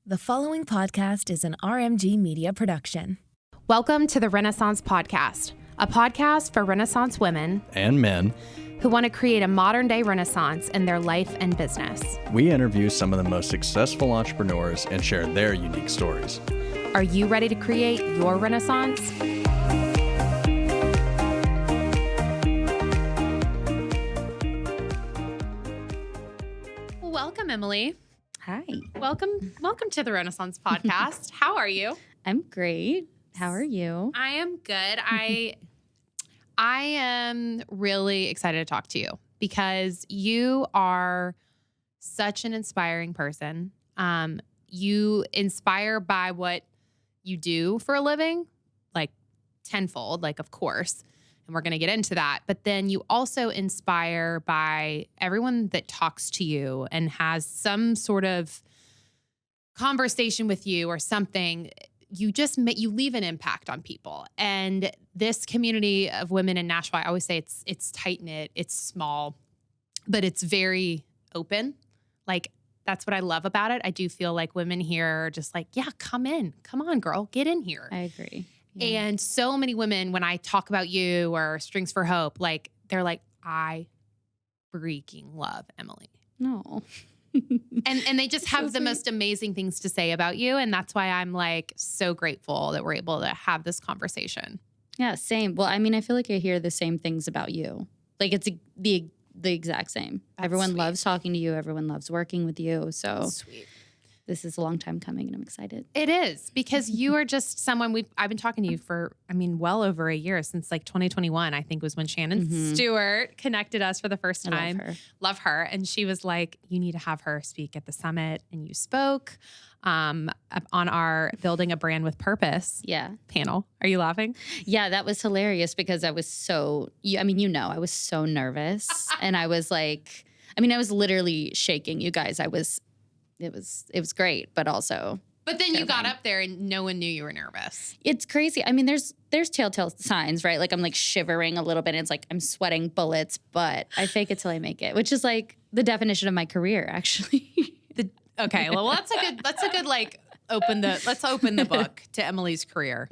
The following podcast is an RMG Media production. Welcome to the Renaissance Podcast, a podcast for Renaissance women and men who want to create a modern-day Renaissance in their life and business. We interview some of the most successful entrepreneurs and share their unique stories. Are you ready to create your Renaissance? Welcome, Emily. Hi. Welcome to the Renaissance Podcast. How are you? I'm great. How are you? I am good. I am really excited to talk to you because you are such an inspiring person. You inspire by what you do for a living, like tenfold, like of course, and we're going to get into that. But then you also inspire by everyone that talks to you and has some sort of conversation with you or something. You leave an impact on people. And this community of women in Nashville, I always say it's tight-knit, it's small, but it's very open. Like, that's what I love about it. I do feel like women here are just like, yeah, come in. Come on, girl, get in here. I agree. Yeah. And so many women, when I talk about you or Strings for Hope, like, they're like, I freaking love Emily. No. And they just have the most amazing things to say about you. And that's why I'm like so grateful that we're able to have this conversation. Yeah, same. Well, I mean, I feel like I hear the same things about you. Like it's the exact same. That's Everyone sweet. loves talking to you. Everyone loves working with you. So Sweet. this is a long time coming and I'm excited. It is, because you are just someone I've been talking to you for, well over a year, since like 2021, I think was when Shannon Stewart connected us for the first time. Love her. And she was like, you need to have her speak at the summit. And you spoke on our Building a Brand with Purpose panel. Are you laughing? Yeah, that was hilarious because I was I was so nervous. And I was like, I was literally shaking, you guys. It was great, but also. But then you got up there and no one knew you were nervous. It's crazy. There's telltale signs, right? Like I'm like shivering a little bit. And it's like I'm sweating bullets, but I fake it till I make it, which is like the definition of my career, actually. Okay, well that's a good like let's open the book to Emily's career.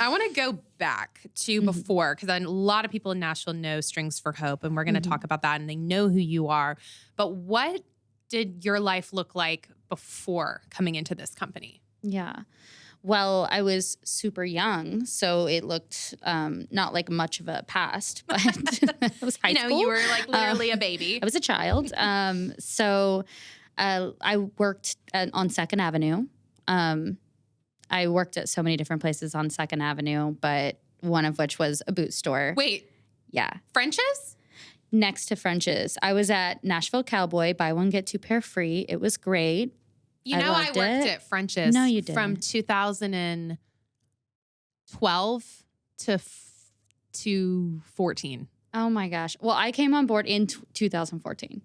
I want to go back to before, because a lot of people in Nashville know Strings for Hope, and we're going to talk about that, and they know who you are. But what did your life look like before coming into this company? Yeah. Well, I was super young, so it looked not like much of a past, but it was high school. You were like literally a baby. I was a child. So I worked on Second Avenue. I worked at so many different places on Second Avenue, but one of which was a boot store. Wait. Yeah. French's? Next to French's. I was at Nashville Cowboy, buy one, get two pair free. It was great. I worked at French's. No, you didn't. From 2012 to 14. Oh my gosh. Well, I came on board in 2014.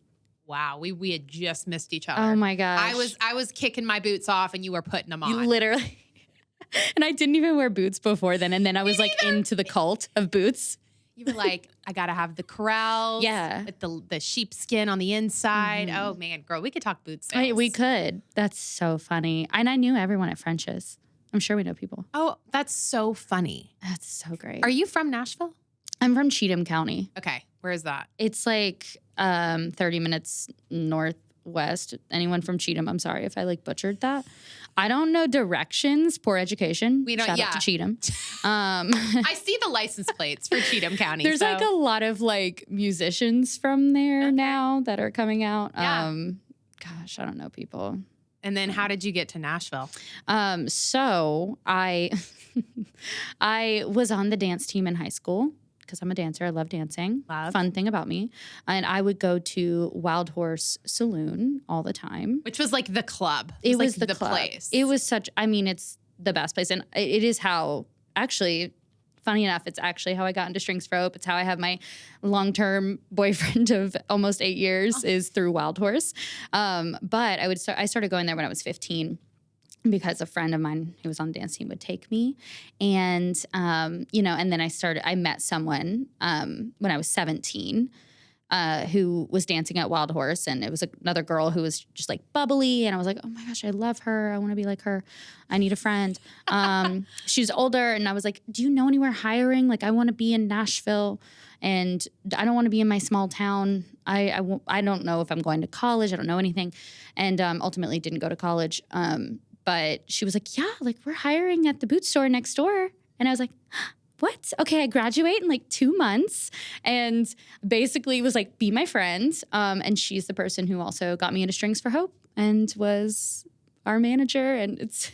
Wow, we had just missed each other. Oh my gosh. I was kicking my boots off and you were putting them on. You literally. And I didn't even wear boots before then. And then I was like into the cult of boots. You were like, I got to have the corrals. Yeah. With the sheepskin on the inside. Oh, man, girl, we could talk boot sales. We could. That's so funny. And I knew everyone at French's. I'm sure we know people. Oh, that's so funny. That's so great. Are you from Nashville? I'm from Cheatham County. Okay. Where is that? It's like 30 minutes northwest. Anyone from Cheatham, I'm sorry if I like butchered that. I don't know directions. Poor education. Shout out to Cheatham. I see the license plates for Cheatham County. There's like a lot of like musicians from there now that are coming out. Yeah. Gosh, I don't know people. And then how did you get to Nashville? So I was on the dance team in high school because I'm a dancer. I love dancing. Fun thing about me. And I would go to Wild Horse Saloon all the time. Which was like the club. It was like the club. place. It was it's the best place. And it is how, actually, funny enough, it's actually how I got into Strings for Hope. It's how I have my long-term boyfriend of almost 8 years is through Wild Horse. But I started going there when I was 15. Because a friend of mine who was on the dance team would take me. And, and then I met someone when I was 17 who was dancing at Wild Horse, and it was another girl who was just like bubbly, and I was like, oh my gosh, I love her. I want to be like her. I need a friend. She's older, and I was like, do you know anywhere hiring? Like, I want to be in Nashville, and I don't want to be in my small town. I don't know if I'm going to college. I don't know anything, and ultimately didn't go to college. But she was like, yeah, like we're hiring at the boot store next door, and I was like, what? Okay, I graduate in like 2 months, and basically was like, be my friend. And she's the person who also got me into Strings for Hope and was our manager, and it's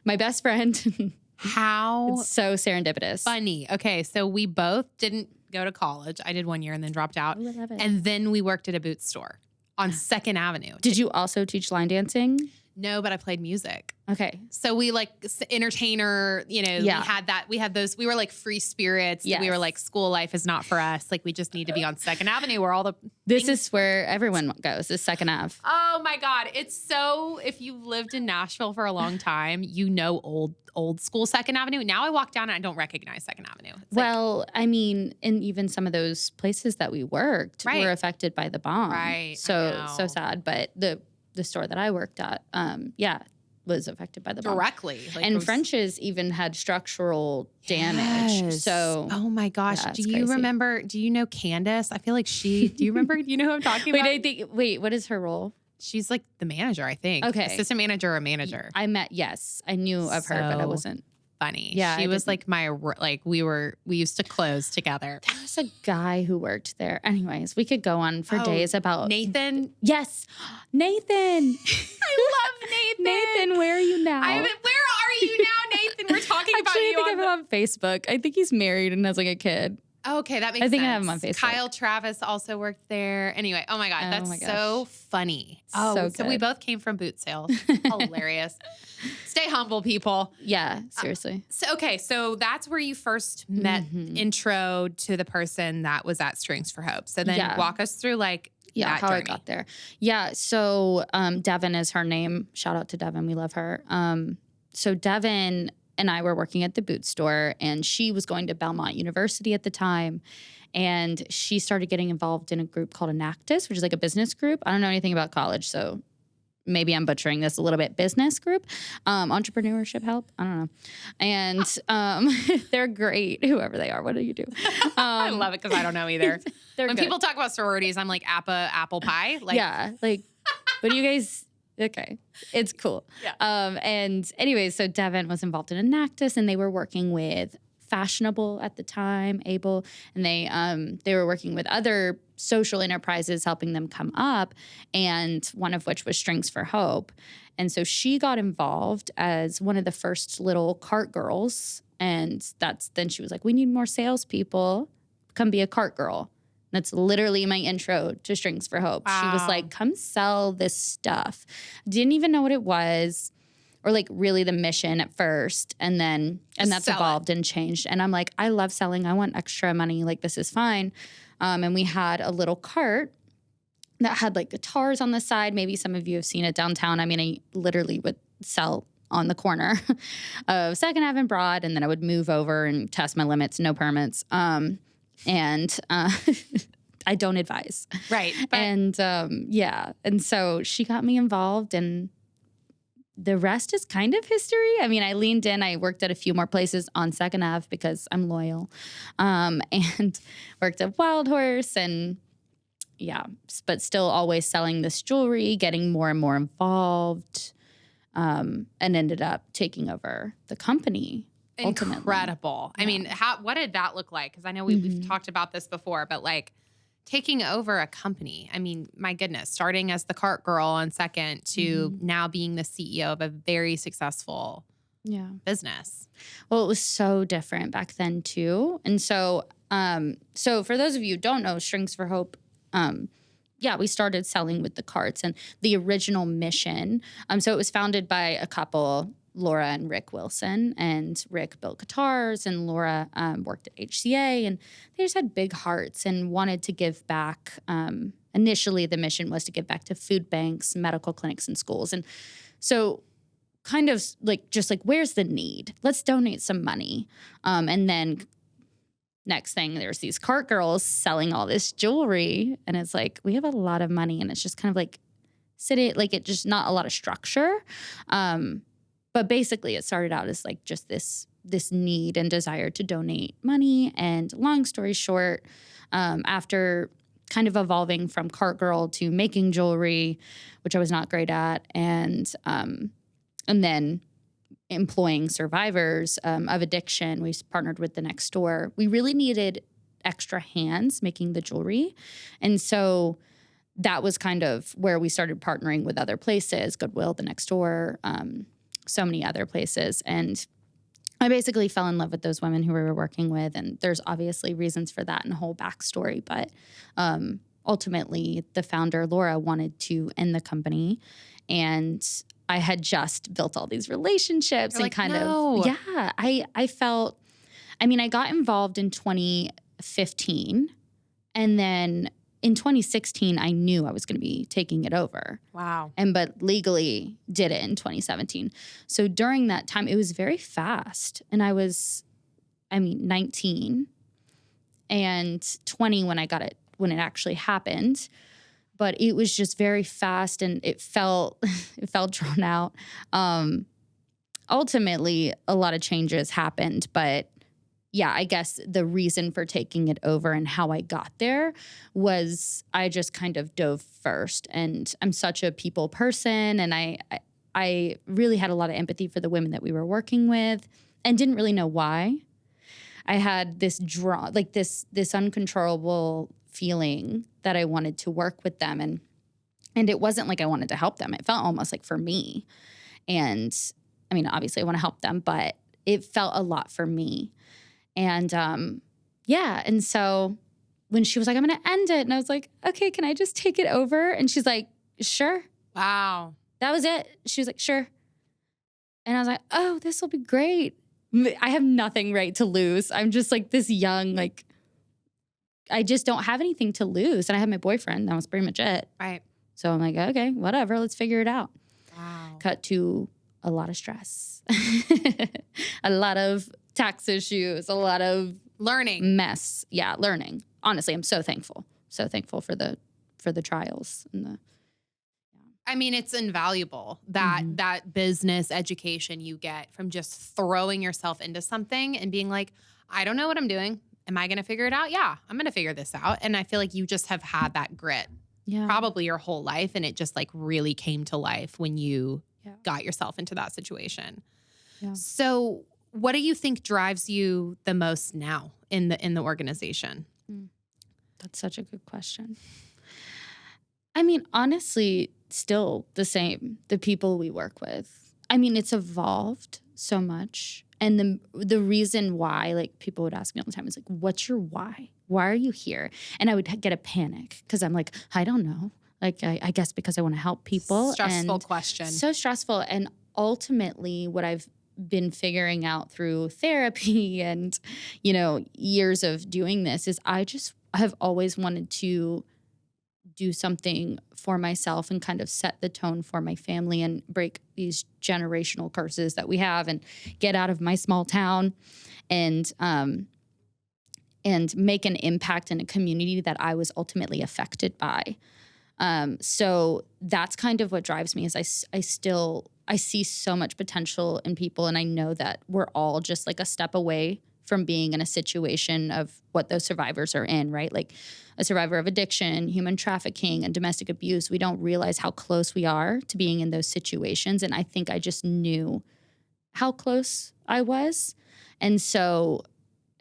my best friend. How It's so serendipitous. funny. Okay, so we both didn't go to college. I did 1 year and then dropped out. Oh, I love it. And then we worked at a boot store on Second Avenue. Did you also teach line dancing? No, but I played music. Okay. So we like entertainer, Yeah. we had those, we were like free spirits. Yes. We were like, school life is not for us. Like, we just need to be on Second Avenue where all the This is where everyone goes, is Second Ave. Oh my God. It's so, if you've lived in Nashville for a long time, old school Second Avenue. Now I walk down and I don't recognize Second Avenue. It's Well, I mean, and even some of those places that we worked Right. were affected by the bomb. Right, I So know. sad. But the store that I worked at, was affected by the bomb. directly. Like, it And was- French's even had structural damage. Yes. So oh my gosh. Yeah, Do it's you crazy. remember, do you know Candace? I feel like do you remember, you know who I'm talking about? what is her role? She's like the manager, I think. Okay. Assistant manager or manager. I knew of her, but I So wasn't. Funny. Yeah, She I was didn't- like we used to close together. There was a guy who worked there. Anyways, we could go on for Oh, days about Nathan. Yes, Nathan. I love Nathan. Nathan, where are you now? Where are you now, Nathan? We're talking about Actually, I you think I on have him on Facebook. I think he's married and has like a kid. Okay, that makes sense. I think I have him on Facebook. Kyle Travis also worked there. Anyway, oh my God, Oh that's my so gosh. funny. So so we good. both came from boot sales. Hilarious. Stay humble, people. Yeah, seriously. So that's where you first met, Mhm. intro to the person that was at Strings for Hope. So then Yeah. walk us through like Yeah, that how I journey. got there. Yeah, so Devin is her name. Shout out to Devin. We love her. So Devin and I were working at the boot store, and she was going to Belmont University at the time. And she started getting involved in a group called Enactus, which is like a business group. I don't know anything about college, so maybe I'm butchering this a little bit. Business group, entrepreneurship help. I don't know. And they're great, whoever they are. What do you do? I love it because I don't know either. They're When good. people talk about sororities, I'm like apple pie. Like, yeah, like, what do you guys? Okay, it's cool. Yeah. And anyways, so Devin was involved in Enactus, and they were working with Fashionable at the time, Able, and they were working with other social enterprises, helping them come up, and one of which was Strings for Hope. And so she got involved as one of the first little cart girls, and then she was like, "We need more salespeople. Come be a cart girl." That's literally my intro to Strings for Hope. She was Wow. like, come sell this stuff. Didn't even know what it was or like really the mission at first. And that's sell it. evolved and changed. And I'm like, I love selling. I want extra money. Like, this is fine. And we had a little cart that had like guitars on the side. Maybe some of you have seen it downtown. I mean, I literally would sell on the corner of Second Ave and Broad. And then I would move over and test my limits, no permits. And I don't advise. right. But And and so she got me involved, and the rest is kind of history. I mean, I leaned in. I worked at a few more places on Second Ave because I'm loyal, and worked at Wild Horse, and but still always selling this jewelry, getting more and more involved, and ended up taking over the company. Ultimately. incredible. I mean, what did that look like? Because I know we've talked about this before, but like taking over a company. I mean, my goodness, starting as the cart girl on Second to now being the CEO of a very successful business. Well, it was so different back then too. And so for those of you who don't know, Strings for Hope, we started selling with the carts and the original mission. So it was founded by a couple, Laura and Rick Wilson, and Rick built guitars and Laura worked at HCA, and they just had big hearts and wanted to give back. Initially, the mission was to give back to food banks, medical clinics, and schools. And so kind of like, just like, where's the need? Let's donate some money. And then next thing, there's these cart girls selling all this jewelry. And it's like, we have a lot of money. And it's just kind of like sitting, like it just not a lot of structure. But basically it started out as like just this need and desire to donate money. And long story short, after kind of evolving from cart girl to making jewelry, which I was not great at, and then employing survivors of addiction, we partnered with the next door. We really needed extra hands making the jewelry. And so that was kind of where we started partnering with other places, Goodwill, the next door, so many other places. And I basically fell in love with those women who we were working with. And there's obviously reasons for that and a whole backstory. But ultimately, the founder, Laura, wanted to end the company. And I had just built all these relationships. You're and like, no. I felt, I mean, I got involved in 2015. And then in 2016, I knew I was going to be taking it over. Wow. But legally did it in 2017. So during that time, it was very fast. And I was, 19 and 20 when it actually happened. But it was just very fast and it felt drawn out. Ultimately, a lot of changes happened, but yeah, I guess the reason for taking it over and how I got there was I just kind of dove first. And I'm such a people person, and I really had a lot of empathy for the women that we were working with and didn't really know why. I had this this uncontrollable feeling that I wanted to work with them. And it wasn't like I wanted to help them. It felt almost like for me. And I mean, obviously I want to help them, but it felt a lot for me. And and so when she was like, I'm going to end it. And I was like, okay, can I just take it over? And she's like, sure. Wow. That was it. She was like, sure. And I was like, oh, this will be great. I have nothing right to lose. I'm just like this young, like, I just don't have anything to lose. And I had my boyfriend. That was pretty much it. Right. So I'm like, okay, whatever. Let's figure it out. Wow. Cut to a lot of stress, a lot of tax issues, a lot of Learning. mess. Yeah, learning. Honestly, I'm so thankful for the trials and the. I mean, it's invaluable that business education you get from just throwing yourself into something and being like, I don't know what I'm doing. Am I going to figure it out? Yeah, I'm going to figure this out. And I feel like you just have had that grit probably your whole life. And it just like really came to life when you got yourself into that situation. Yeah. So what do you think drives you the most now in the organization? That's such a good question. I mean, honestly, still the same, the people we work with. I mean, it's evolved so much. And the reason why, like, people would ask me all the time is like, what's your why? Why are you here? And I would get a panic because I'm like, I don't know. Like, I guess because I want to help people. Stressful question. So stressful. And ultimately, what I've been figuring out through therapy and, years of doing this is I have always wanted to do something for myself and kind of set the tone for my family and break these generational curses that we have and get out of my small town and make an impact in a community that I was ultimately affected by. So that's kind of what drives me is I see so much potential in people, and I know that we're all just like a step away from being in a situation of what those survivors are in, right? Like a survivor of addiction, human trafficking, and domestic abuse. We don't realize how close we are to being in those situations. And I think I just knew how close I was and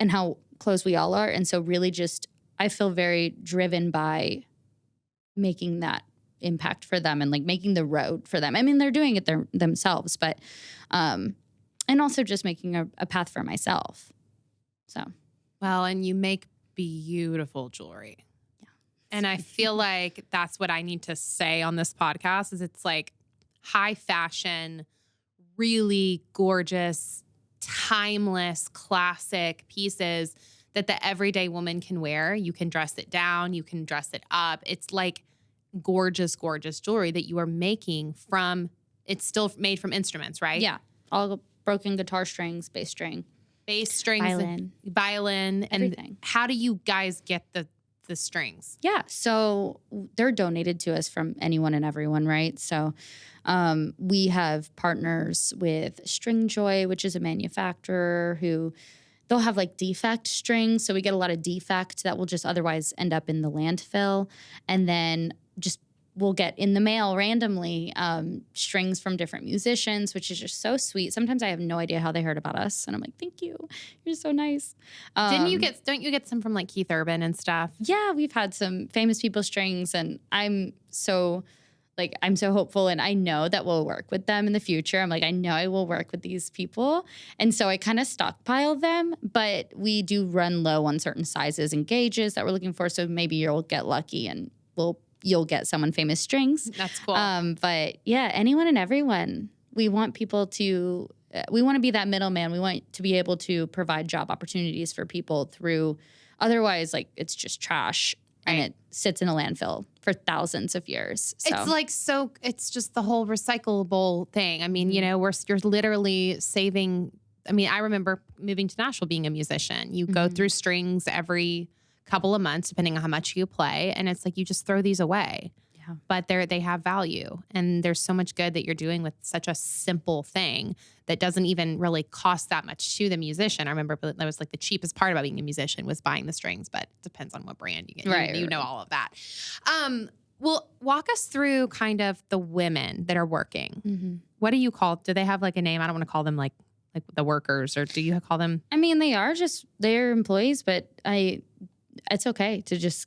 how close we all are. And so really just, I feel very driven by making that impact for them and like making the road for them. I mean, they're doing it themselves, but, and also just making a path for myself. So, well, and you make beautiful jewelry. Yeah. And I feel like that's what I need to say on this podcast is it's like high fashion, really gorgeous, timeless, classic pieces that the everyday woman can wear. You can dress it down, you can dress it up. It's like gorgeous, gorgeous jewelry that you are making it's still made from instruments, right? Yeah. All broken guitar strings, bass string. Bass, strings, violin, and everything. how do you guys get the strings? Yeah, so they're donated to us from anyone and everyone, right? So we have partners with String Joy, which is a manufacturer who they'll have like defect strings. So we get a lot of defect that will just otherwise end up in the landfill. And then just we'll get in the mail randomly strings from different musicians, which is just so sweet. Sometimes I have no idea how they heard about us. And I'm like, thank you. You're so nice. Don't you get some from like Keith Urban and stuff? Yeah, we've had some famous people strings, and I'm so hopeful, and I know that we'll work with them in the future. I'm like, I know I will work with these people. And so I kind of stockpile them, but we do run low on certain sizes and gauges that we're looking for. So maybe you'll get lucky and you'll get someone famous strings. That's cool. But yeah, anyone and everyone. We want people to, we want to be that middleman. We want to be able to provide job opportunities for people through, otherwise like it's just trash. Right. And it sits in a landfill for thousands of years. So. It's just the whole recyclable thing. I mean, you're literally saving. I mean, I remember moving to Nashville being a musician. You go through strings every couple of months, depending on how much you play. And it's like, you just throw these away. Yeah. But they have value. And there's so much good that you're doing with such a simple thing that doesn't even really cost that much to the musician. I remember that was like the cheapest part about being a musician was buying the strings, but it depends on what brand you get. Right. You know all of that. Well, walk us through kind of the women that are working. Mm-hmm. What do you call, do they have like a name? I don't want to call them like the workers, or do you call them? I mean, they're employees, but it's okay to just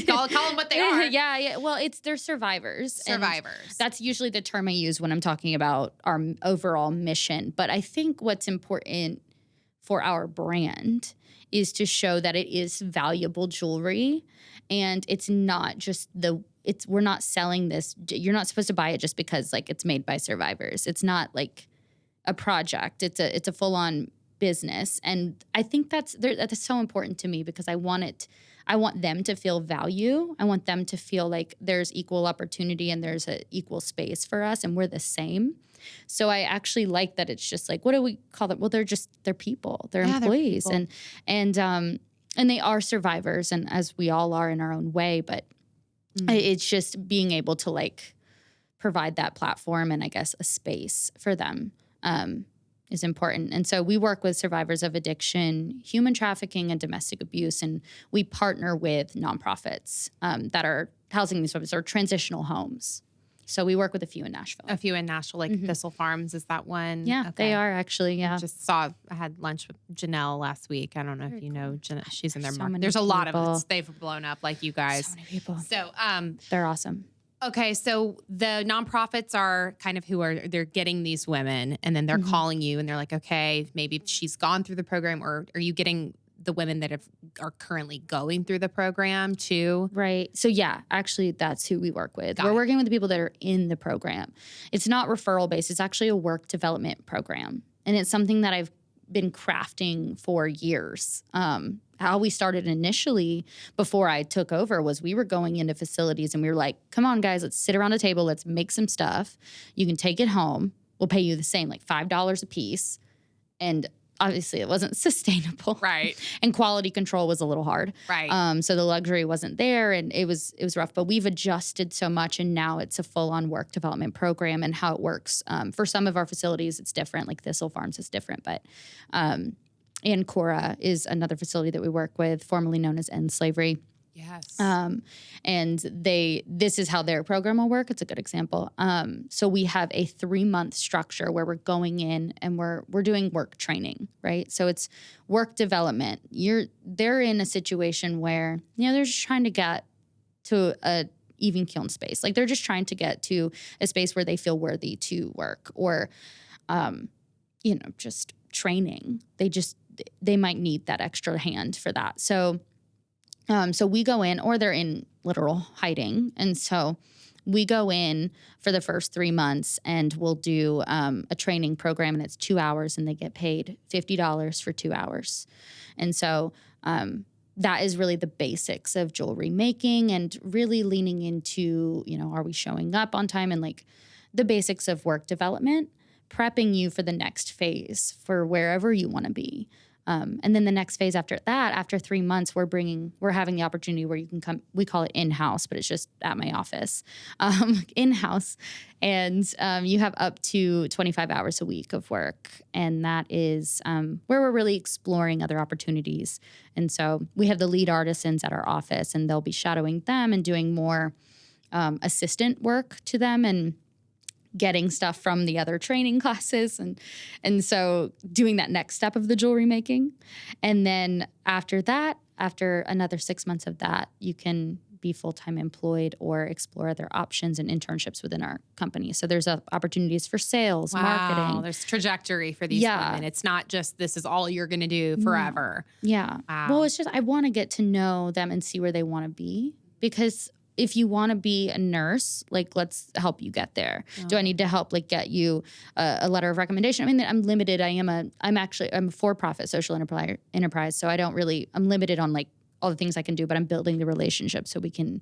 call them what they are. Yeah. Well, they're survivors. Survivors. That's usually the term I use when I'm talking about our overall mission. But I think what's important for our brand is to show that it is valuable jewelry, and it's not just we're not selling this. You're not supposed to buy it just because like it's made by survivors. It's not like a project. It's a full on business. And I think that's so important to me because I want them to feel value. I want them to feel like there's equal opportunity and there's an equal space for us and we're the same. So I actually like that it's just like, what do we call them? Well, they're people. They're employees. They're people. And they are survivors, and as we all are in our own way, but it's just being able to like provide that platform and I guess a space for them is important. And so we work with survivors of addiction, human trafficking, and domestic abuse. And we partner with nonprofits that are housing these folks or transitional homes. So we work with a few in Nashville. Like Thistle Farms, is that one? Yeah, okay. They are actually, yeah. I had lunch with Janelle last week. I don't know if you know Janelle. She's in their market. There's a lot of us. They've blown up like you guys. So many people. So they're awesome. Okay, so the nonprofits are kind of they're getting these women, and then they're calling you, and they're like, okay, maybe she's gone through the program, or are you getting the women that are currently going through the program too? Right. So yeah, actually that's who we work with. We're working with the people that are in the program. It's not referral based. It's actually a work development program, and it's something that I've been crafting for years. How we started initially before I took over was we were going into facilities and we were like, come on, guys, let's sit around a table. Let's make some stuff. You can take it home. We'll pay you the same, like $5 a piece. And obviously it wasn't sustainable. Right. And quality control was a little hard. Right. So the luxury wasn't there and it was rough. But we've adjusted so much and now it's a full-on work development program and how it works. For some of our facilities, it's different. Like Thistle Farms is different. But and Cora is another facility that we work with, formerly known as End Slavery. Yes. And this is how their program will work. It's a good example. So we have a 3-month structure where we're going in and we're doing work training, right? So it's work development. They're in a situation where, they're just trying to get to a even keeled space. Like they're just trying to get to a space where they feel worthy to work or, just training. They might need that extra hand for that. So we go in, or they're in literal hiding. And so we go in for the first 3 months and we'll do a training program, and it's 2 hours and they get paid $50 for 2 hours. And so that is really the basics of jewelry making and really leaning into, are we showing up on time, and like the basics of work development, prepping you for the next phase for wherever you want to be. And then the next phase after that, after 3 months, we're having the opportunity where you can come, we call it in-house, but it's just at my office, in-house. And you have up to 25 hours a week of work. And that is where we're really exploring other opportunities. And so we have the lead artisans at our office, and they'll be shadowing them and doing more assistant work to them and getting stuff from the other training classes. And so doing that next step of the jewelry making. And then after that, after another 6 months of that, you can be full-time employed or explore other options and internships within our company. So there's opportunities for sales, marketing. There's trajectory for these women. It's not just this is all you're going to do forever. Yeah. Wow. Well, it's just I want to get to know them and see where they want to be, because if you want to be a nurse, like, let's help you get there. Do I need to help, like, get you a letter of recommendation? I mean, I'm limited. I'm a for-profit social enterprise. So I'm limited on, like, all the things I can do, but I'm building the relationship so we can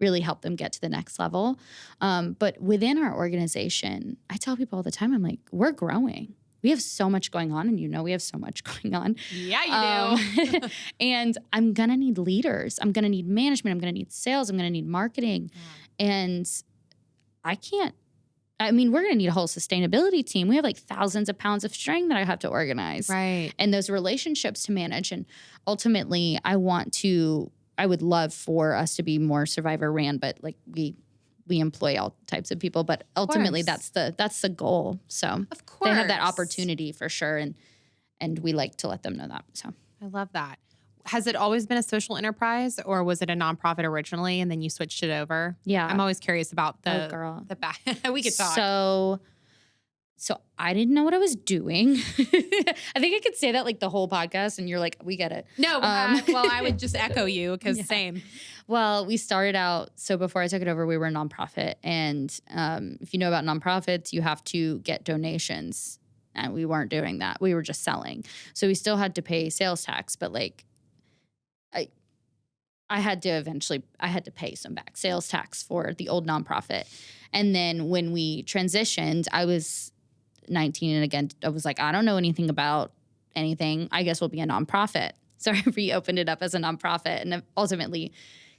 really help them get to the next level. But within our organization, I tell people all the time, I'm like, we're growing. We have so much going on, and we have so much going on. Yeah, you do. And I'm going to need leaders. I'm going to need management. I'm going to need sales. I'm going to need marketing. Yeah. And we're going to need a whole sustainability team. We have like thousands of pounds of string that I have to organize. Right. And those relationships to manage. And ultimately, I would love for us to be more survivor ran, but like we employ all types of people, but ultimately that's the goal. So of course they have that opportunity for sure. And we like to let them know that. So I love that. Has it always been a social enterprise, or was it a nonprofit originally and then you switched it over? Yeah. I'm always curious about the back. We could talk. So I didn't know what I was doing. I think I could say that like the whole podcast, and you're like, we get it. No, well, I would just echo you because same. Well, we started out, so before I took it over, we were a nonprofit. And if you know about nonprofits, you have to get donations. And we weren't doing that. We were just selling. So we still had to pay sales tax, but like I had to pay some back, sales tax for the old nonprofit. And then when we transitioned, I was 19. And again, I was like, I don't know anything about anything. I guess we'll be a nonprofit. So I reopened it up as a nonprofit and ultimately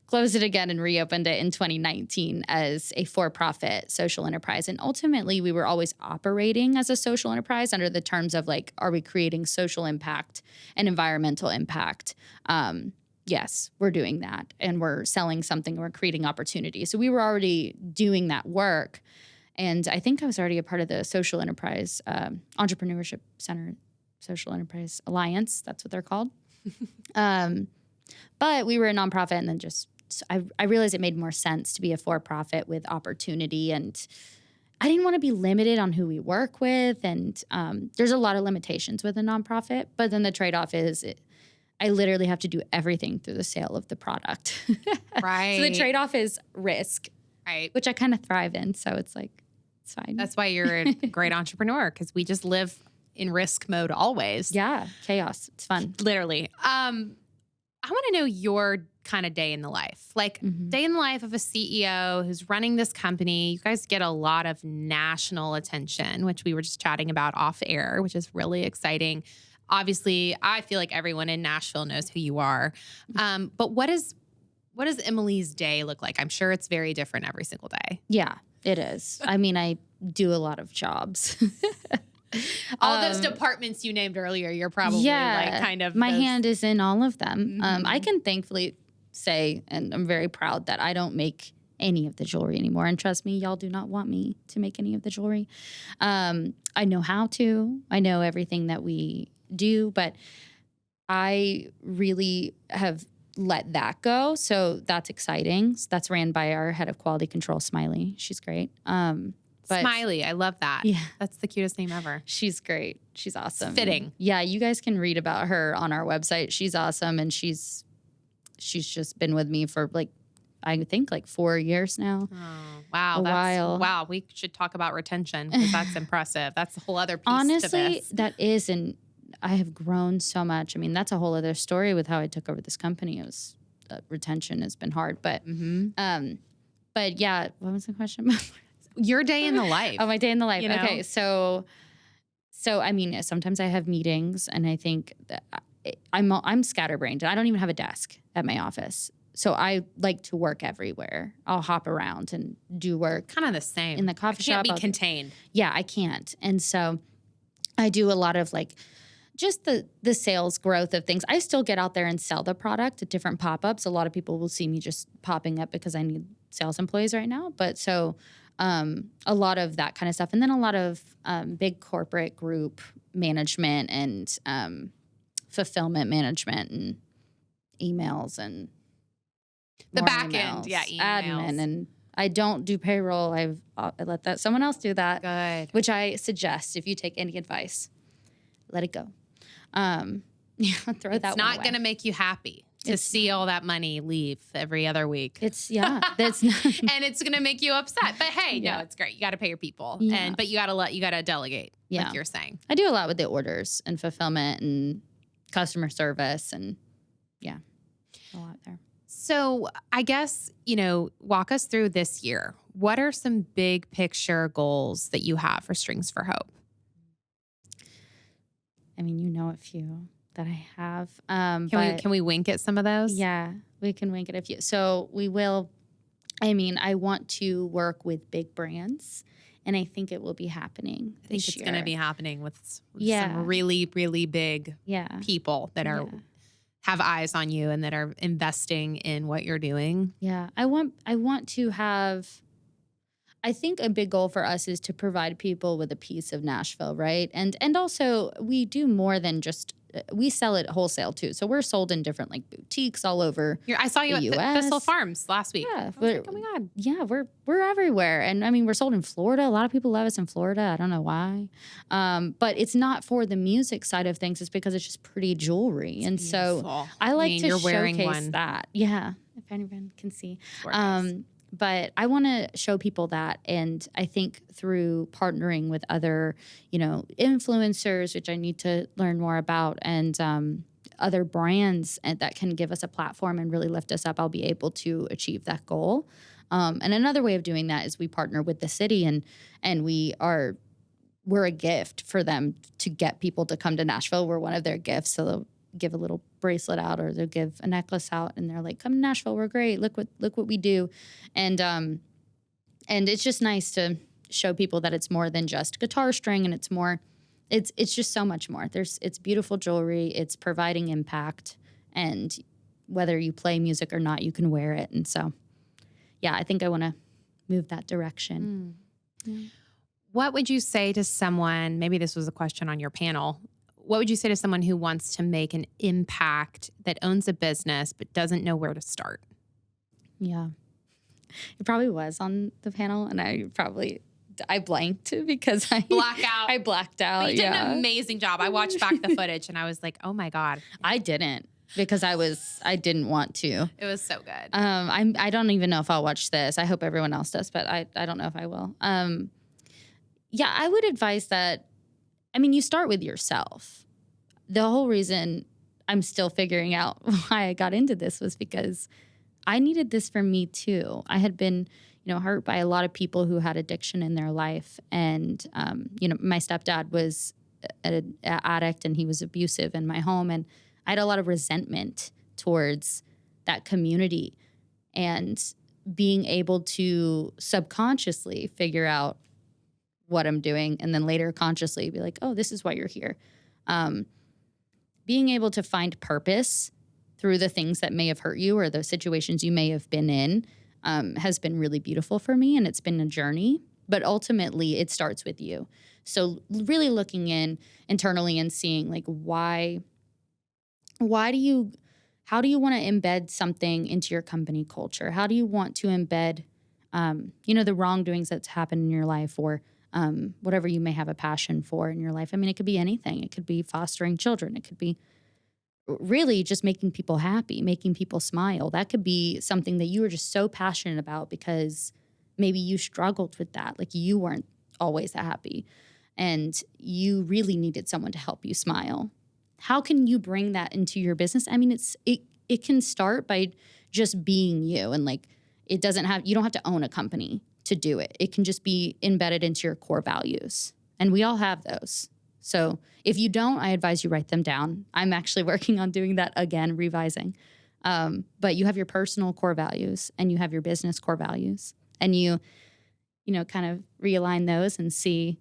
closed it again and reopened it in 2019 as a for-profit social enterprise. And ultimately, we were always operating as a social enterprise under the terms of like, are we creating social impact and environmental impact? Yes, we're doing that. And we're selling something, we're creating opportunities. So we were already doing that work. And I think I was already a part of the Social Enterprise Entrepreneurship Center, Social Enterprise Alliance. That's what they're called. But we were a nonprofit, and then I realized it made more sense to be a for-profit with opportunity. And I didn't want to be limited on who we work with. And there's a lot of limitations with a nonprofit. But then the trade-off is I literally have to do everything through the sale of the product. Right. So the trade-off is risk. Right. Which I kind of thrive in. So it's like, it's fine. That's why you're a great entrepreneur, because we just live in risk mode always. Yeah. Chaos. It's fun. Literally. I want to know your kind of day in the life, like day in the life of a CEO who's running this company. You guys get a lot of national attention, which we were just chatting about off air, which is really exciting. Obviously, I feel like everyone in Nashville knows who you are. But what does Emily's day look like? I'm sure it's very different every single day. Yeah, it is. I mean, I do a lot of jobs. All those departments you named earlier, you're probably like kind of my hand is in all of them. I can thankfully say, and I'm very proud that I don't make any of the jewelry anymore. And trust me, y'all do not want me to make any of the jewelry. I know how to. I know everything that we do, but I really have let that go. So that's exciting. So that's ran by our head of quality control, Smiley. She's great. But Smiley, I love that. Yeah. That's the cutest name ever. She's great. She's awesome. Fitting. Yeah, you guys can read about her on our website. She's awesome, and she's just been with me for like, I think like 4 years now. Oh, wow. A while. Wow. We should talk about retention, because that's impressive. That's a whole other piece Honestly, to this. that is, and I have grown so much. I mean, that's a whole other story with how I took over this company. It was retention has been hard, but yeah, what was the question? Your day in the life. Oh, my day in the life. You know? Okay, so I mean, sometimes I have meetings, and I think that I'm scatterbrained. I don't even have a desk at my office. So I like to work everywhere. I'll hop around and do work. Kind of the same. In the coffee shop. Can't be contained. Yeah, I can't. And so I do a lot of like just the sales growth of things. I still get out there and sell the product at different pop-ups. A lot of people will see me just popping up because I need sales employees right now. But so a lot of that kind of stuff. And then a lot of big corporate group management and fulfillment management and emails and the more back emails, end. Yeah, emails. admin. And I don't do payroll. I let that someone else do that. Good. Which I suggest if you take any advice, let it go. Yeah, throw that one away. It's not going to make you happy to see all that money leave every other week. That's not. And it's going to make you upset. But hey, Yeah. no, it's great. You got to pay your people. Yeah. But you got to delegate, Yeah. like you're saying. I do a lot with the orders and fulfillment and customer service and yeah, a lot there. So I guess, walk us through this year. What are some big picture goals that you have for Strings for Hope? I mean, a few that I have. Can we wink at some of those? Yeah, we can wink at a few. So we will. I mean, I want to work with big brands, and I think it will be happening I think this it's year. going to be happening with Yeah. some really, really big people that are have eyes on you and that are investing in what you're doing. Yeah, I want to have. I think a big goal for us is to provide people with a piece of Nashville, right? And also we do more than just we sell it wholesale too. So we're sold in different like boutiques all over. I saw you the at US. Thistle Farms last week. Yeah, I was like, oh my God. Yeah, we're everywhere. And I mean, we're sold in Florida. A lot of people love us in Florida. I don't know why. But it's not for the music side of things. It's because it's just pretty jewelry. And so I like to you're wearing showcase one. that. Yeah, if anyone can see. Gorgeous. But I want to show people that. And I think through partnering with other, influencers, which I need to learn more about, and other brands that can give us a platform and really lift us up, I'll be able to achieve that goal. And another way of doing that is we partner with the city and we're a gift for them to get people to come to Nashville. We're one of their gifts. So they'll give a little bracelet out or they'll give a necklace out and they're like, come to Nashville, we're great. Look what we do. And it's just nice to show people that it's more than just guitar string and it's just so much more. It's beautiful jewelry, it's providing impact, and whether you play music or not, you can wear it. And so, yeah, I think I want to move that direction. Yeah. What would you say to someone, maybe this was a question on your panel, what would you say to someone who wants to make an impact, that owns a business but doesn't know where to start? Yeah. It probably was on the panel, and I blanked because I blacked out. But you did an amazing job. I watched back the footage and I was like, oh my God. I didn't because I didn't want to. It was so good. I don't even know if I'll watch this. I hope everyone else does, but I don't know if I will. Yeah, I would advise that. I mean, you start with yourself. The whole reason I'm still figuring out why I got into this was because I needed this for me too. I had been, hurt by a lot of people who had addiction in their life. And, my stepdad was an addict and he was abusive in my home. And I had a lot of resentment towards that community, and being able to subconsciously figure out what I'm doing and then later consciously be like, oh, this is why you're here. Being able to find purpose through the things that may have hurt you or the situations you may have been in has been really beautiful for me, and it's been a journey. But ultimately, it starts with you. So really looking internally and seeing like how do you want to embed something into your company culture? How do you want to embed, the wrongdoings that's happened in your life, or whatever you may have a passion for in your life? I mean, it could be anything. It could be fostering children. It could be really just making people happy, making people smile. That could be something that you were just so passionate about because maybe you struggled with that. Like you weren't always that happy and you really needed someone to help you smile. How can you bring that into your business? I mean, it can start by just being you, and like you don't have to own a company to do it. It can just be embedded into your core values. And we all have those. So if you don't, I advise you write them down. I'm actually working on doing that again, revising. But you have your personal core values and you have your business core values, and you kind of realign those and see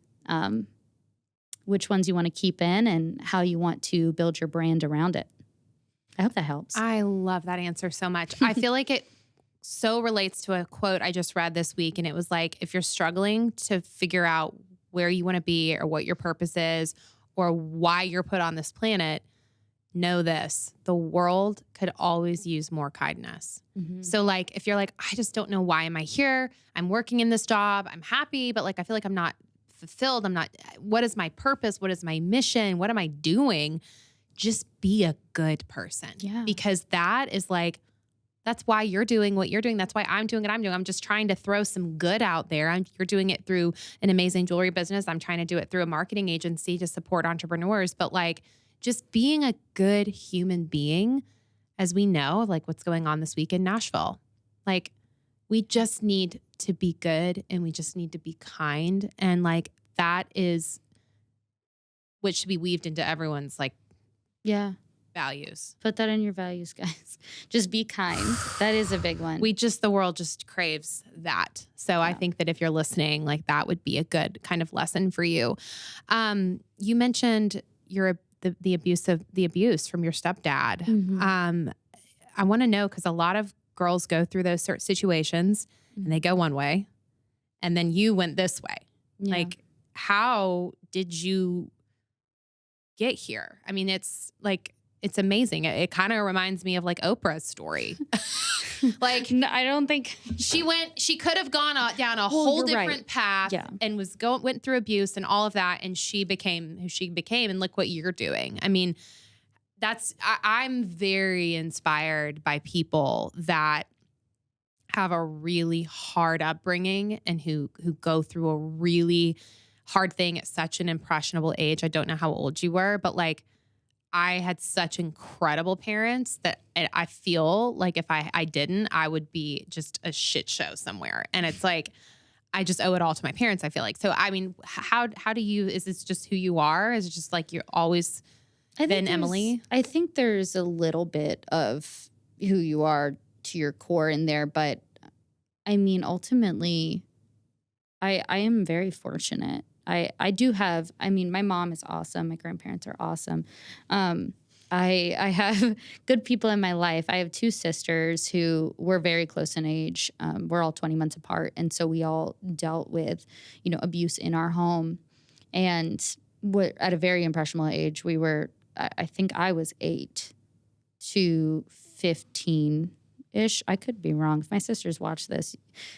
which ones you want to keep in and how you want to build your brand around it. I hope that helps. I love that answer so much. I feel like it so relates to a quote I just read this week. And it was like, if you're struggling to figure out where you want to be or what your purpose is or why you're put on this planet, know this: the world could always use more kindness. Mm-hmm. So like, if you're like, I just don't know, why am I here? I'm working in this job. I'm happy, but like, I feel like I'm not fulfilled. What is my purpose? What is my mission? What am I doing? Just be a good person. Yeah. Because that is like, that's why you're doing what you're doing. That's why I'm doing what I'm doing. I'm just trying to throw some good out there. You're doing it through an amazing jewelry business. I'm trying to do it through a marketing agency to support entrepreneurs. But like, just being a good human being, as we know, like what's going on this week in Nashville. Like, we just need to be good and we just need to be kind. And like, that is what should be weaved into everyone's like values. Put that in your values, guys. Just be kind. That is a big one. The world just craves that. So I think that if you're listening, like that would be a good kind of lesson for you. You mentioned the abuse from your stepdad. Mm-hmm. I want to know, because a lot of girls go through those certain situations and they go one way and then you went this way. Yeah. Like, how did you get here? I mean, it's like, it's amazing. It kind of reminds me of like Oprah's story. Like, no, I don't think she could have gone down a whole different path and went through abuse and all of that. And she became who she became. And look what you're doing. I mean, I'm very inspired by people that have a really hard upbringing and who go through a really hard thing at such an impressionable age. I don't know how old you were, but like, I had such incredible parents that I feel like if I didn't, I would be just a shit show somewhere. And it's like, I just owe it all to my parents, I feel like. So, I mean, how do you, is this just who you are? Is it just like you're always been Emily? I think there's a little bit of who you are to your core in there. But I mean, ultimately, I am very fortunate. I do have, I mean, my mom is awesome. My grandparents are awesome. I have good people in my life. I have two sisters who were very close in age. We're all 20 months apart. And so we all dealt with, abuse in our home. And at a very impressionable age, we were, I think I was 8 to 15-ish. I could be wrong. If my sisters watch this,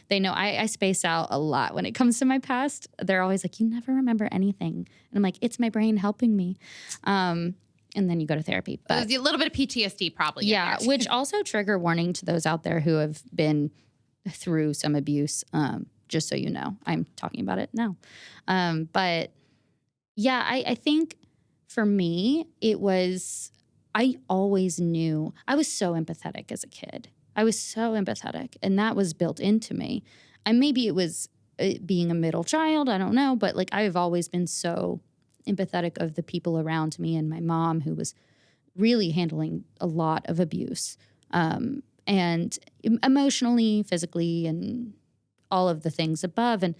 they know I space out a lot when it comes to my past. They're always like, you never remember anything. And I'm like, it's my brain helping me. And then you go to therapy. But a little bit of PTSD probably. Yeah, which also trigger warning to those out there who have been through some abuse. Just so you know, I'm talking about it now. But yeah, I think for me, I always knew I was so empathetic as a kid. I was so empathetic, and that was built into me. And maybe it was being a middle child, I don't know, but like I've always been so empathetic of the people around me, and my mom, who was really handling a lot of abuse, and emotionally, physically, and all of the things above, and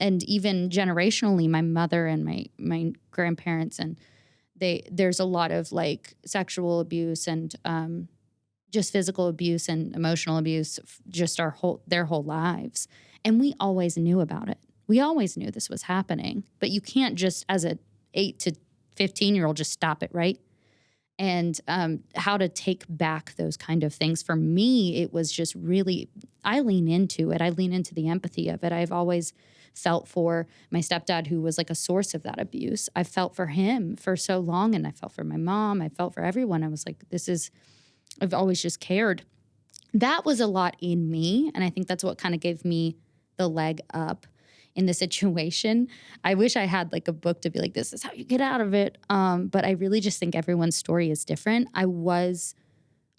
even generationally, my mother and my grandparents, and there's a lot of like sexual abuse and just physical abuse and emotional abuse, just their whole lives. And we always knew about it. We always knew this was happening, but you can't just, as a 8 to 15-year-old, just stop it, right? And how to take back those kind of things. For me, it was just really, I lean into it. I lean into the empathy of it. I've always felt for my stepdad, who was like a source of that abuse. I felt for him for so long, and I felt for my mom. I felt for everyone. I was like, I've always just cared. That was a lot in me, and I think that's what kind of gave me the leg up in the situation. I wish I had like a book to be like, this is how you get out of it. But I really just think everyone's story is different. I was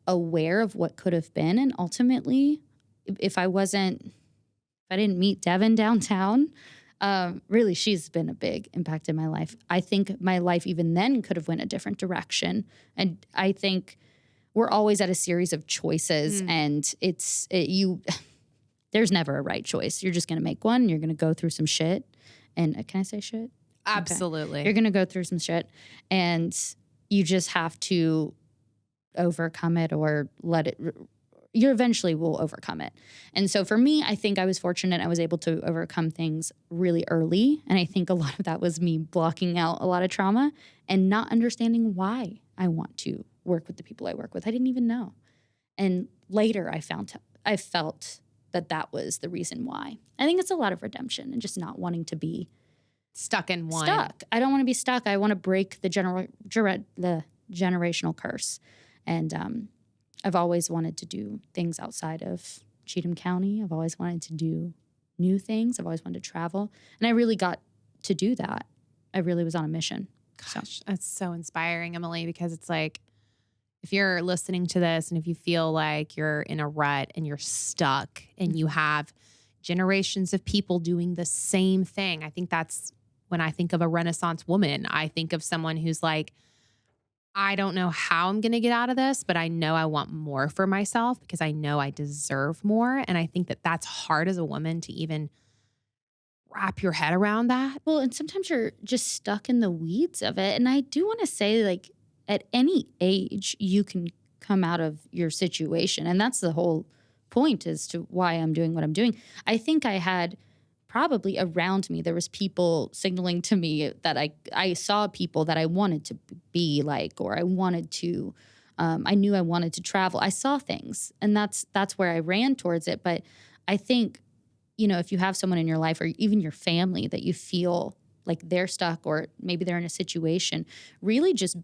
aware of what could have been, and ultimately, if I didn't meet Devin downtown, Really, she's been a big impact in my life. I think my life even then could have went a different direction. And I think we're always at a series of choices, and there's never a right choice. You're just going to make one. You're going to go through some shit. And can I say shit? Absolutely. Okay. You're going to go through some shit, and you just have to overcome it or let it. You eventually will overcome it. And so for me, I think I was fortunate. I was able to overcome things really early. And I think a lot of that was me blocking out a lot of trauma and not understanding why I want to work with the people I work with. I didn't even know. And later I felt that was the reason why. I think it's a lot of redemption and just not wanting to be stuck in one. I don't want to be stuck. I want to break the generational curse. And I've always wanted to do things outside of Cheatham County. I've always wanted to do new things. I've always wanted to travel. And I really got to do that. I really was on a mission. Gosh, that's so inspiring, Emily, because it's like, if you're listening to this and if you feel like you're in a rut and you're stuck and you have generations of people doing the same thing, I think that's when I think of a Renaissance woman. I think of someone who's like, I don't know how I'm going to get out of this, but I know I want more for myself because I know I deserve more. And I think that that's hard as a woman to even wrap your head around that. Well, and sometimes you're just stuck in the weeds of it. And I do want to say, like, at any age, you can come out of your situation. And that's the whole point as to why I'm doing what I'm doing. I think I had probably around me, there was people signaling to me that I saw people that I wanted to be like, or I wanted to, I knew I wanted to travel. I saw things, and that's where I ran towards it. But I think, if you have someone in your life or even your family that you feel like they're stuck or maybe they're in a situation, really just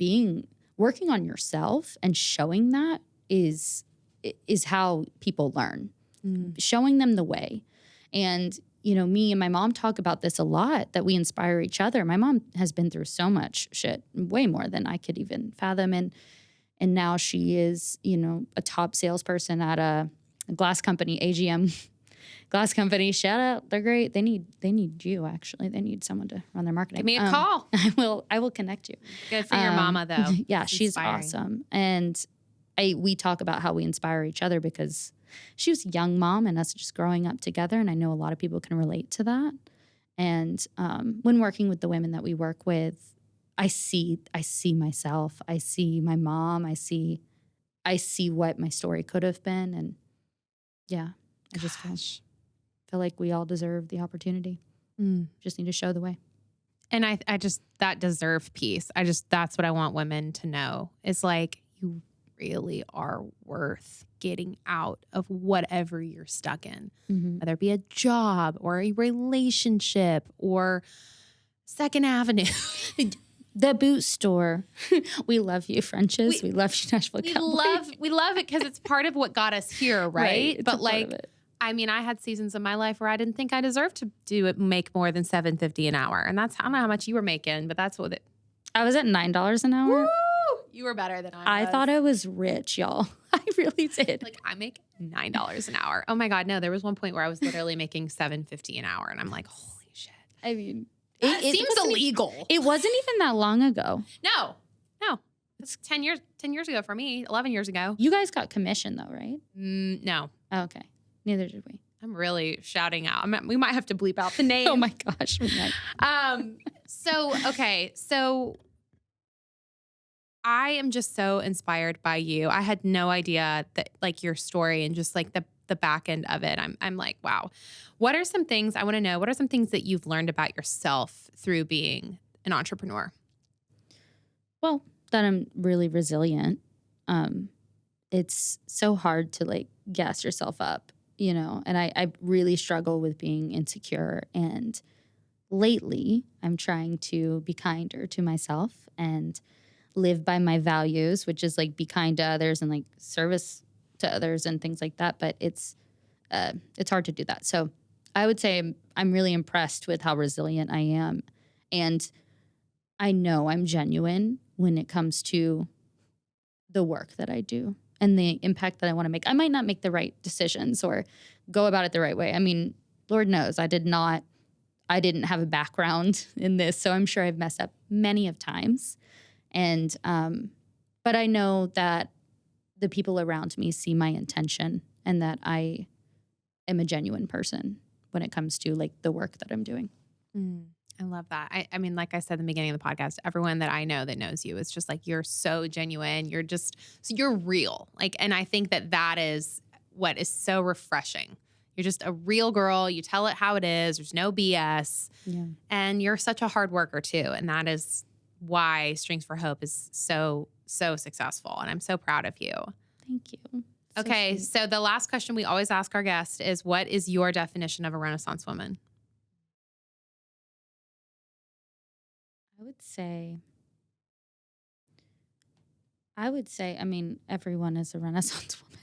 working on yourself and showing that is how people learn. Showing them the way. And me and my mom talk about this a lot, that we inspire each other. My mom has been through so much shit, way more than I could even fathom. And now she is, a top salesperson at a glass company, AGM glass company. Shout out. They're great. They need you, actually. They need someone to run their marketing. Give me a call. I will connect you. Good for your mama, though. Yeah, It's she's inspiring. awesome. And we talk about how we inspire each other because she was a young mom and us just growing up together. And I know a lot of people can relate to that. And when working with the women that we work with, I see myself. I see my mom. I see what my story could have been. And yeah, I just feel like we all deserve the opportunity. Just need to show the way. And I just, that deserve piece. That's what I want women to know. It's like, you really are worth getting out of whatever you're stuck in, whether it be a job or a relationship or Second Avenue. The boot store. We love you, French's. We love you, Nashville. We love it because it's part of what got us here, right? But like, I mean, I had seasons of my life where I didn't think I deserved to make more than $7.50 an hour, and I don't know how much you were making, but that's what it. I was at $9 an hour. Woo! You were better than I was. I thought I was rich, y'all. I really did. Like, I make $9 an hour. Oh my God, no! There was one point where I was literally making $7.50 an hour, and I'm like, holy shit! I mean, it seems illegal. It wasn't even that long ago. No, it's 10 years ago for me. 11 years ago. You guys got commission though, right? No. Oh, okay. Neither did we. I'm really shouting out. We might have to bleep out the name. Oh my gosh. So I am just so inspired by you. I had no idea that, like, your story and just like the back end of it. I'm like, wow. What are some things I want to know? What are some things that you've learned about yourself through being an entrepreneur? Well, that I'm really resilient. It's so hard to like gas yourself up, and I really struggle with being insecure. And lately I'm trying to be kinder to myself and live by my values, which is like be kind to others and like service to others and things like that. But it's hard to do that. So I would say I'm really impressed with how resilient I am. And I know I'm genuine when it comes to the work that I do and the impact that I want to make. I might not make the right decisions or go about it the right way. I mean, Lord knows I did not I didn't have a background in this, so I'm sure I've messed up many of times. And but I know that the people around me see my intention and that I am a genuine person when it comes to like the work that I'm doing. I love that. I mean, like I said in the beginning of the podcast, everyone that I know that knows you is just like, you're so genuine. You're real. Like, and I think that is what is so refreshing. You're just a real girl. You tell it how it is. There's no BS. Yeah. And you're such a hard worker too. And that is why Strings for Hope is so successful. And I'm so proud of you. Thank you. Okay. So the last question we always ask our guests is, what is your definition of a Renaissance woman? I would say, I mean, everyone is a Renaissance woman.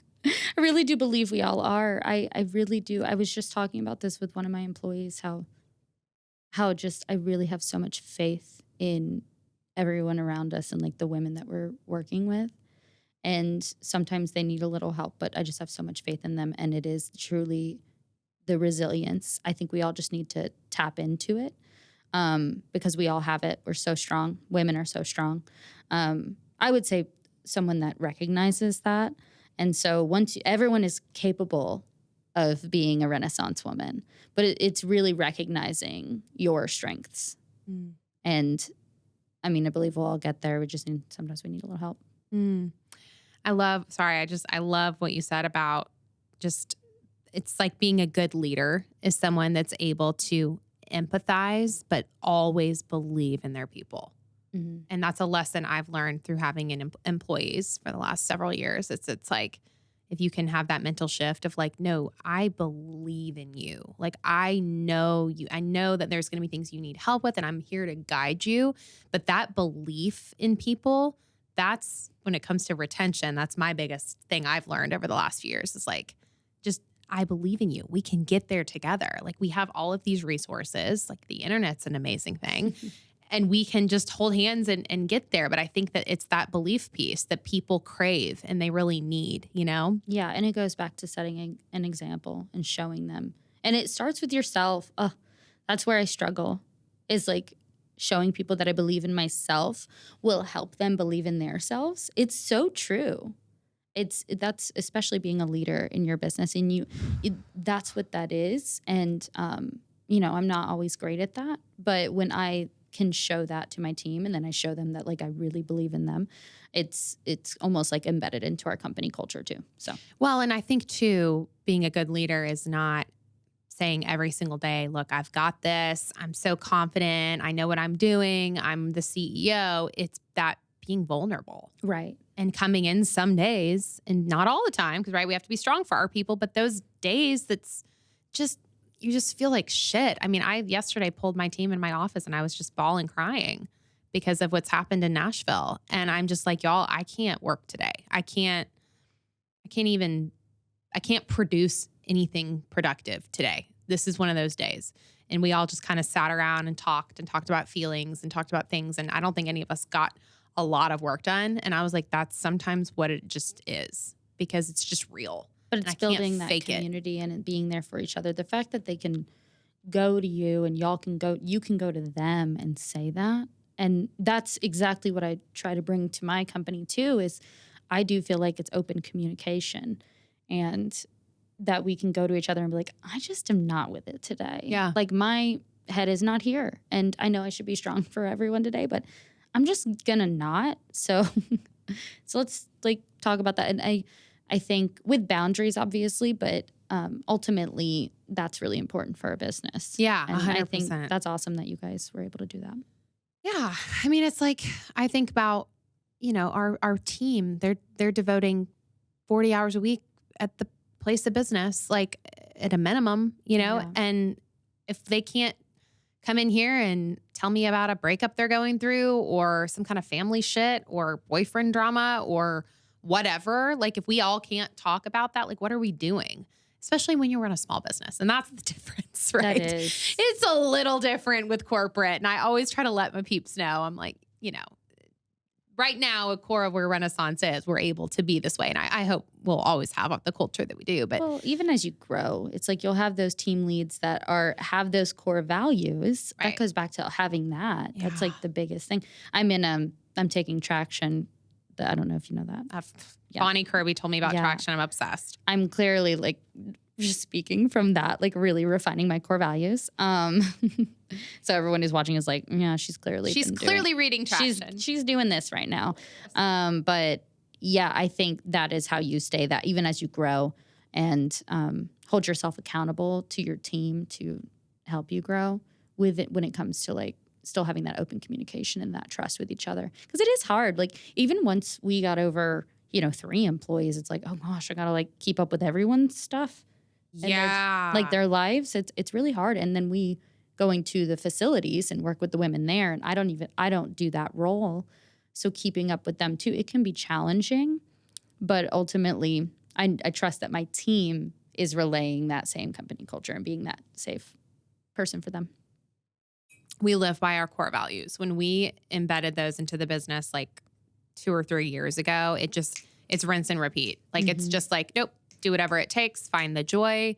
I really do believe we all are. I really do. I was just talking about this with one of my employees, how just I really have so much faith in everyone around us and like the women that we're working with. And sometimes they need a little help, but I just have so much faith in them. And it is truly the resilience. I think we all just need to tap into it. Because we all have it. We're so strong. Women are so strong. I would say someone that recognizes that. And so everyone is capable of being a Renaissance woman, but it's really recognizing your strengths. And I mean, I believe we'll all get there. Sometimes we need a little help. I love what you said about just, it's like being a good leader is someone that's able to empathize, but always believe in their people. And that's a lesson I've learned through having employees for the last several years. It's like, if you can have that mental shift of like, no, I believe in you. Like, I know you. I know that there's going to be things you need help with, and I'm here to guide you. But that belief in people, that's when it comes to retention, that's my biggest thing I've learned over the last few years is like, just, I believe in you. We can get there together. Like, we have all of these resources. Like, the internet's an amazing thing. And we can just hold hands and get there. But I think that it's that belief piece that people crave and they really need, you know? Yeah, and it goes back to setting an example and showing them. And it starts with yourself. That's where I struggle, is like showing people that I believe in myself will help them believe in themselves. It's so true. That's especially being a leader in your business, and that's what that is. And I'm not always great at that, but when I can show that to my team and then I show them that like I really believe in them, it's almost like embedded into our company culture too. So well, and I think too, being a good leader is not saying every single day, look, I've got this. I'm so confident. I know what I'm doing. I'm the CEO. It's that being vulnerable. Right. And coming in some days, and not all the time, because right, we have to be strong for our people, but those days that's just, you just feel like shit. I mean, I yesterday pulled my team in my office and I was just bawling crying because of what's happened in Nashville. And I'm just like, y'all, I can't work today. I can't produce anything productive today. This is one of those days. And we all just kind of sat around and talked about feelings and talked about things. And I don't think any of us got a lot of work done. And I was like, that's sometimes what it just is, because it's just real. But it's building that community and being there for each other. The fact that they can go to you and you can go to them and say that. And that's exactly what I try to bring to my company too, is I do feel like it's open communication, and that we can go to each other and be like, I just am not with it today. Yeah. Like, my head is not here. And I know I should be strong for everyone today, but I'm just gonna not. So let's like talk about that. And I think with boundaries, obviously, but ultimately that's really important for a business. Yeah, and 100%. I think that's awesome that you guys were able to do that. Yeah. I mean, it's like, I think about, our team, they're devoting 40 hours a week at the place of business, like at a minimum, Yeah. and if they can't come in here and tell me about a breakup they're going through or some kind of family shit or boyfriend drama or whatever, like if we all can't talk about that, like what are we doing? Especially when you run a small business. And that's the difference, right? That is. It's a little different with corporate. And I always try to let my peeps know, I'm like, right now, a core of where Renaissance is, we're able to be this way. And I hope we'll always have the culture that we do. But well, even as you grow, it's like you'll have those team leads that have those core values. Right. That goes back to having that. Yeah. That's like the biggest thing. I'm taking Traction. I don't know if you know that. Yeah. Bonnie Kirby told me about Yeah. Traction. I'm obsessed. I'm clearly like just speaking from that, like really refining my core values. So everyone who's watching is like, yeah, she's clearly reading Traction. She's doing this right now. But yeah, I think that is how you stay that even as you grow and hold yourself accountable to your team to help you grow with it when it comes to like still having that open communication and that trust with each other. Because it is hard. Like even once we got over, 3 employees, it's like, oh gosh, I gotta like keep up with everyone's stuff. And like their lives. It's really hard. And then we going to the facilities and work with the women there. And I don't do that role. So keeping up with them too, it can be challenging. But ultimately, I trust that my team is relaying that same company culture and being that safe person for them. We live by our core values. When we embedded those into the business like 2 or 3 years ago, it's rinse and repeat. Like it's just like, nope, do whatever it takes, find the joy.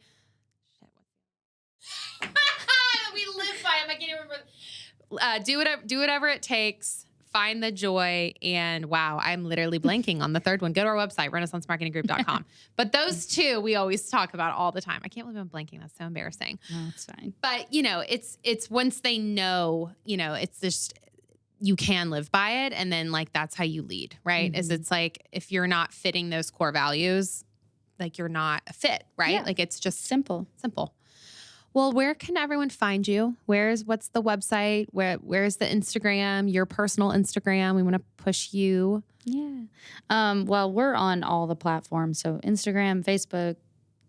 We live by them. I can't even remember. Do whatever it takes, find the joy, and wow, I'm literally blanking on the third one. Go to our website, renaissancemarketinggroup.com. But those two we always talk about all the time. I can't believe I'm blanking. That's so embarrassing. No, it's fine. But it's once they know, it's just you can live by it, and then like that's how you lead, right? Mm-hmm. Is it's like if you're not fitting those core values, like you're not a fit, right? Yeah. Like it's just Simple. Well, where can everyone find you? What's the website? Where's the Instagram, your personal Instagram? We want to push you. Yeah. Well, we're on all the platforms. So Instagram, Facebook,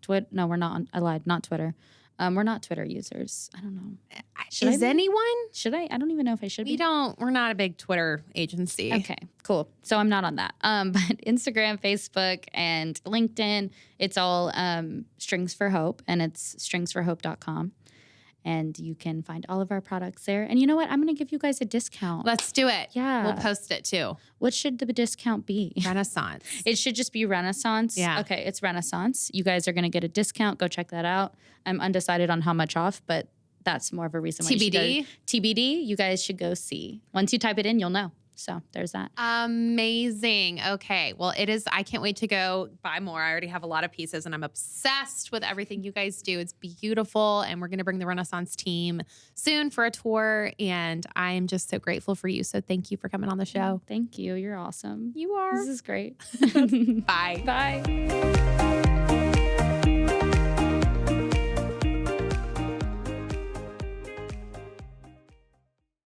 Twitter. No, we're not on. I lied. Not Twitter. We're not Twitter users. I don't know. Is anyone? Should I? I don't even know if I should be. We're not a big Twitter agency. Okay, cool. So I'm not on that. But Instagram, Facebook, and LinkedIn, it's all Strings for Hope, and it's stringsforhope.com. And you can find all of our products there. And you know what? I'm going to give you guys a discount. Let's do it. Yeah. We'll post it too. What should the discount be? Renaissance. It should just be Renaissance. Yeah. Okay, it's Renaissance. You guys are going to get a discount. Go check that out. I'm undecided on how much off, but that's more of a reason why you should TBD? go. TBD, you guys should go see. Once you type it in, you'll know. So there's that. Amazing. Okay. Well, I can't wait to go buy more. I already have a lot of pieces and I'm obsessed with everything you guys do. It's beautiful. And we're going to bring the Renaissance team soon for a tour. And I'm just so grateful for you. So thank you for coming on the show. Thank you. You're awesome. You are. This is great. Bye. Bye.